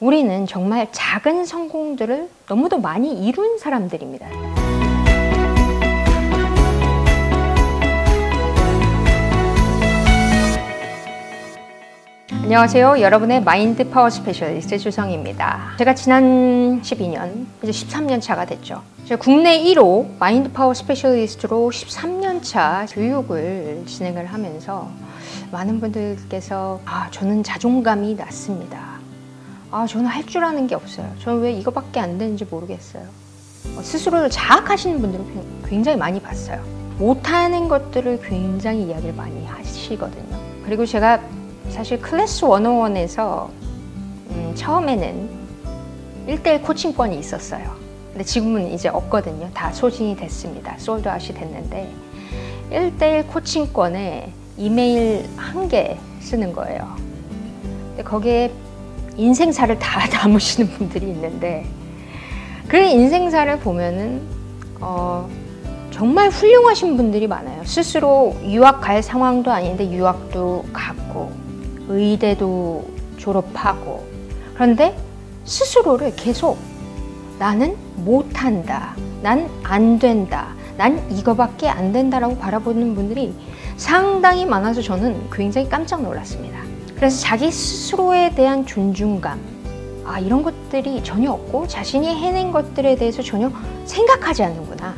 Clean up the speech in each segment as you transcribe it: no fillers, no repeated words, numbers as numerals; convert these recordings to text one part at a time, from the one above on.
우리는 정말 작은 성공들을 너무도 많이 이룬 사람들입니다. 안녕하세요. 여러분의 마인드 파워 스페셜리스트 주성입니다. 제가 지난 12년, 이제 13년 차가 됐죠. 제가 국내 1호 마인드 파워 스페셜리스트로 13년 차 교육을 진행을 하면서 많은 분들께서 저는 자존감이 낮습니다. 저는 할 줄 아는 게 없어요. 저는 왜 이거밖에 안 되는지 모르겠어요. 스스로를 자학하시는 분들을 굉장히 많이 봤어요. 못하는 것들을 굉장히 이야기를 많이 하시거든요. 그리고 제가 사실 클래스 101에서 처음에는 1:1 코칭권이 있었어요. 근데 지금은 이제 없거든요. 다 소진이 됐습니다. 솔드아웃이 됐는데 1:1 코칭권에 이메일 1개 쓰는 거예요. 근데 거기에 인생사를 다 담으시는 분들이 있는데 그 인생사를 보면은 정말 훌륭하신 분들이 많아요. 스스로 유학 갈 상황도 아닌데 유학도 갔고 의대도 졸업하고, 그런데 스스로를 계속 나는 못한다, 난 안 된다, 난 이거밖에 안 된다라고 바라보는 분들이 상당히 많아서 저는 굉장히 깜짝 놀랐습니다. 그래서 자기 스스로에 대한 존중감, 이런 것들이 전혀 없고 자신이 해낸 것들에 대해서 전혀 생각하지 않는구나.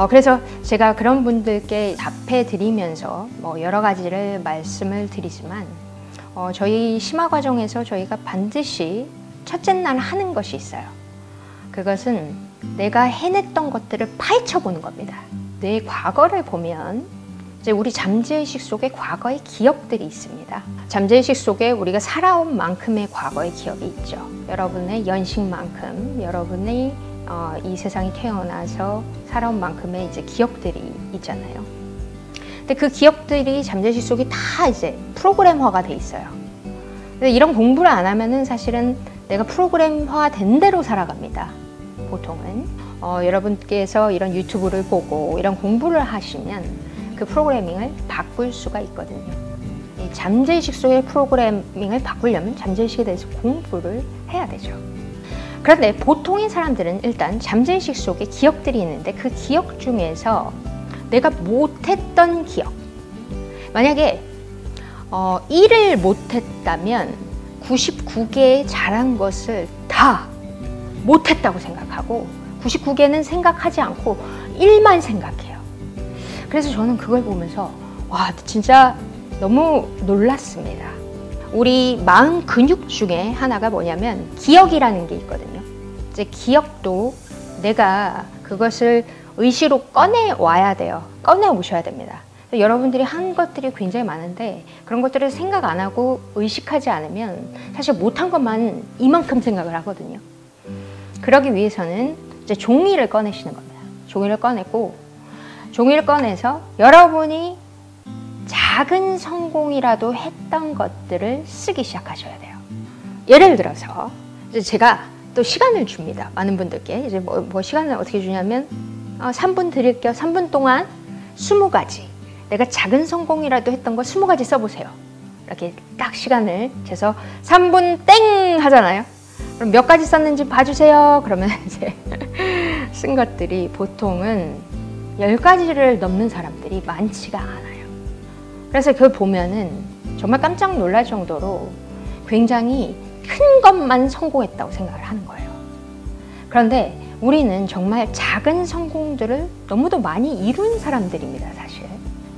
그래서 제가 그런 분들께 답해 드리면서 여러 가지를 말씀을 드리지만 저희 심화 과정에서 저희가 반드시 첫째 날 하는 것이 있어요. 그것은 내가 해냈던 것들을 파헤쳐 보는 겁니다. 내 과거를 보면 이제 우리 잠재의식 속에 과거의 기억들이 있습니다. 잠재의식 속에 우리가 살아온 만큼의 과거의 기억이 있죠. 여러분의 연식만큼, 여러분이 이 세상에 태어나서 살아온 만큼의 이제 기억들이 있잖아요. 근데 그 기억들이 잠재의식 속에 다 이제 프로그램화가 돼 있어요. 근데 이런 공부를 안 하면은 사실은 내가 프로그램화 된 대로 살아갑니다. 보통은 여러분께서 이런 유튜브를 보고 이런 공부를 하시면 그 프로그래밍을 바꿀 수가 있거든요. 이 잠재의식 속의 프로그래밍을 바꾸려면 잠재의식에 대해서 공부를 해야 되죠. 그런데 보통의 사람들은 일단 잠재의식 속에 기억들이 있는데 그 기억 중에서 내가 못했던 기억, 만약에 1을 못했다면 99개의 잘한 것을 다 못했다고 생각하고 99개는 생각하지 않고 1만 생각해요. 그래서 저는 그걸 보면서 진짜 너무 놀랐습니다. 우리 마음 근육 중에 하나가 뭐냐면 기억이라는 게 있거든요. 이제 기억도 내가 그것을 의시로 꺼내와야 돼요. 꺼내오셔야 됩니다. 여러분들이 한 것들이 굉장히 많은데 그런 것들을 생각 안 하고 의식하지 않으면 사실 못한 것만 이만큼 생각을 하거든요. 그러기 위해서는 이제 종이를 꺼내시는 겁니다. 종이를 꺼내고 종이를 꺼내서 여러분이 작은 성공이라도 했던 것들을 쓰기 시작하셔야 돼요. 예를 들어서 이제 제가 또 시간을 줍니다. 많은 분들께 이제 뭐 시간을 어떻게 주냐면 3분 드릴게요. 3분 동안 20가지 내가 작은 성공이라도 했던 거 20가지 써보세요. 이렇게 딱 시간을 재서 3분 땡 하잖아요. 그럼 몇 가지 썼는지 봐주세요. 그러면 이제 쓴 것들이 보통은 10가지를 넘는 사람들이 많지가 않아요. 그래서 그걸 보면은 정말 깜짝 놀랄 정도로 굉장히 큰 것만 성공했다고 생각을 하는 거예요. 그런데 우리는 정말 작은 성공들을 너무도 많이 이룬 사람들입니다, 사실.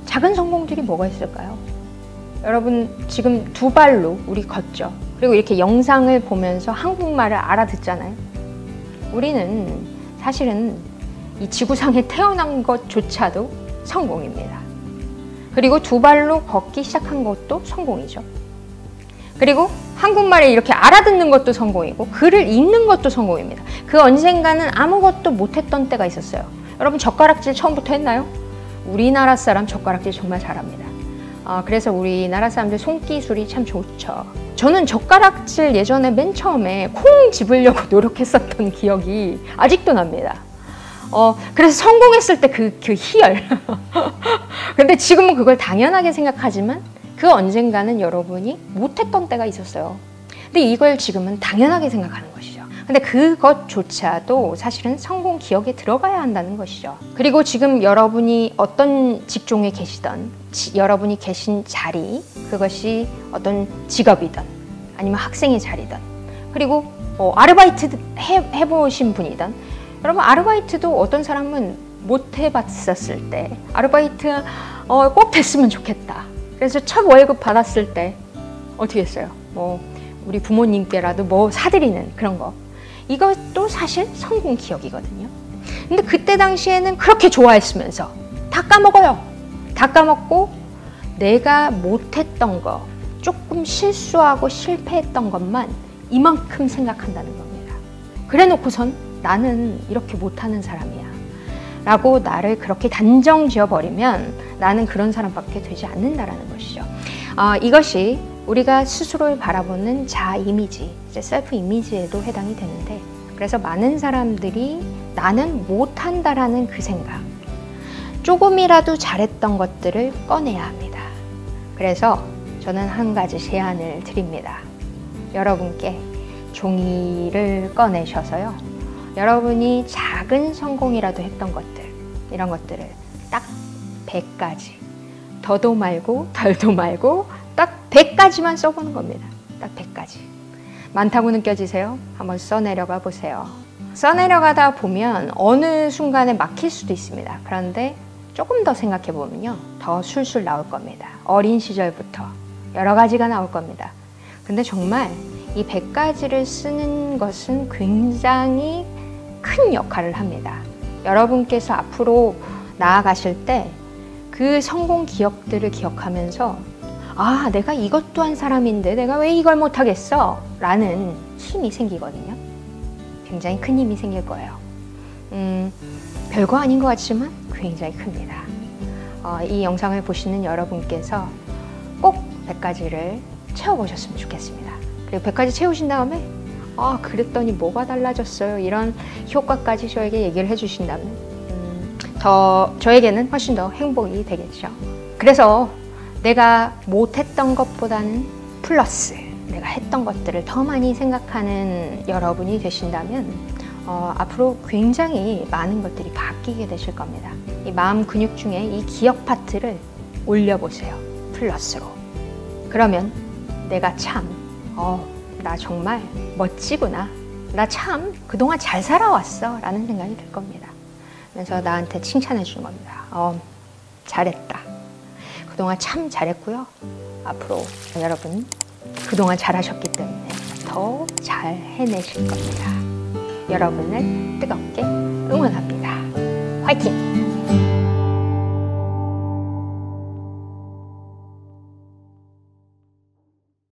작은 성공들이 뭐가 있을까요? 여러분 지금 2발로 우리 걷죠. 그리고 이렇게 영상을 보면서 한국말을 알아듣잖아요. 우리는 사실은 이 지구상에 태어난 것조차도 성공입니다. 그리고 2발로 걷기 시작한 것도 성공이죠. 그리고 한국말을 이렇게 알아듣는 것도 성공이고 글을 읽는 것도 성공입니다. 그 언젠가는 아무것도 못했던 때가 있었어요. 여러분 젓가락질 처음부터 했나요? 우리나라 사람 젓가락질 정말 잘합니다. 그래서 우리나라 사람들 손기술이 참 좋죠. 저는 젓가락질 예전에 맨 처음에 콩 집으려고 노력했었던 기억이 아직도 납니다. 그래서 성공했을 때 그 희열. 근데 지금은 그걸 당연하게 생각하지만 그 언젠가는 여러분이 못했던 때가 있었어요. 근데 이걸 지금은 당연하게 생각하는 것이죠. 근데 그것조차도 사실은 성공 기억에 들어가야 한다는 것이죠. 그리고 지금 여러분이 어떤 직종에 계시던, 여러분이 계신 자리, 그것이 어떤 직업이든 아니면 학생의 자리든, 그리고 아르바이트 해보신 분이든, 여러분 아르바이트도 어떤 사람은 못 해봤었을 때 아르바이트 꼭 됐으면 좋겠다. 그래서 첫 월급 받았을 때 어떻게 했어요? 우리 부모님께라도 뭐 사드리는 그런 거. 이것도 사실 성공 기억이거든요. 근데 그때 당시에는 그렇게 좋아했으면서 다 까먹어요. 다 까먹고 내가 못했던 거, 조금 실수하고 실패했던 것만 이만큼 생각한다는 겁니다. 그래 놓고선 나는 이렇게 못하는 사람이야 라고 나를 그렇게 단정 지어버리면 나는 그런 사람밖에 되지 않는다라는 것이죠. 이것이 우리가 스스로를 바라보는 자아 이미지, 셀프 이미지에도 해당이 되는데, 그래서 많은 사람들이 나는 못한다라는 그 생각, 조금이라도 잘했던 것들을 꺼내야 합니다. 그래서 저는 한 가지 제안을 드립니다. 여러분께 종이를 꺼내셔서요, 여러분이 작은 성공이라도 했던 것들, 이런 것들을 딱 100가지, 더도 말고 덜도 말고 딱 100가지만 써보는 겁니다. 딱 100가지. 많다고 느껴지세요? 한번 써내려가 보세요. 써내려가다 보면 어느 순간에 막힐 수도 있습니다. 그런데 조금 더 생각해 보면요, 더 술술 나올 겁니다. 어린 시절부터 여러 가지가 나올 겁니다. 근데 정말 이 100가지를 쓰는 것은 굉장히 큰 역할을 합니다. 여러분께서 앞으로 나아가실 때 그 성공 기억들을 기억하면서 내가 이것도 한 사람인데 내가 왜 이걸 못하겠어? 라는 힘이 생기거든요. 굉장히 큰 힘이 생길 거예요. 별거 아닌 것 같지만 굉장히 큽니다. 이 영상을 보시는 여러분께서 꼭 100가지를 채워보셨으면 좋겠습니다. 그리고 100가지 채우신 다음에 그랬더니 뭐가 달라졌어요? 이런 효과까지 저에게 얘기를 해주신다면 저에게는 훨씬 더 행복이 되겠죠. 그래서 내가 못했던 것보다는 플러스 내가 했던 것들을 더 많이 생각하는 여러분이 되신다면 앞으로 굉장히 많은 것들이 바뀌게 되실 겁니다. 이 마음 근육 중에 이 기억 파트를 올려보세요. 플러스로. 그러면 내가 참 나 정말 멋지구나. 나 참 그동안 잘 살아왔어 라는 생각이 들 겁니다. 그래서 나한테 칭찬해 주는 겁니다. 잘했다. 그동안 참 잘했고요. 앞으로 여러분 그동안 잘하셨기 때문에 더 잘 해내실 겁니다. 여러분을 뜨겁게 응원합니다. 화이팅!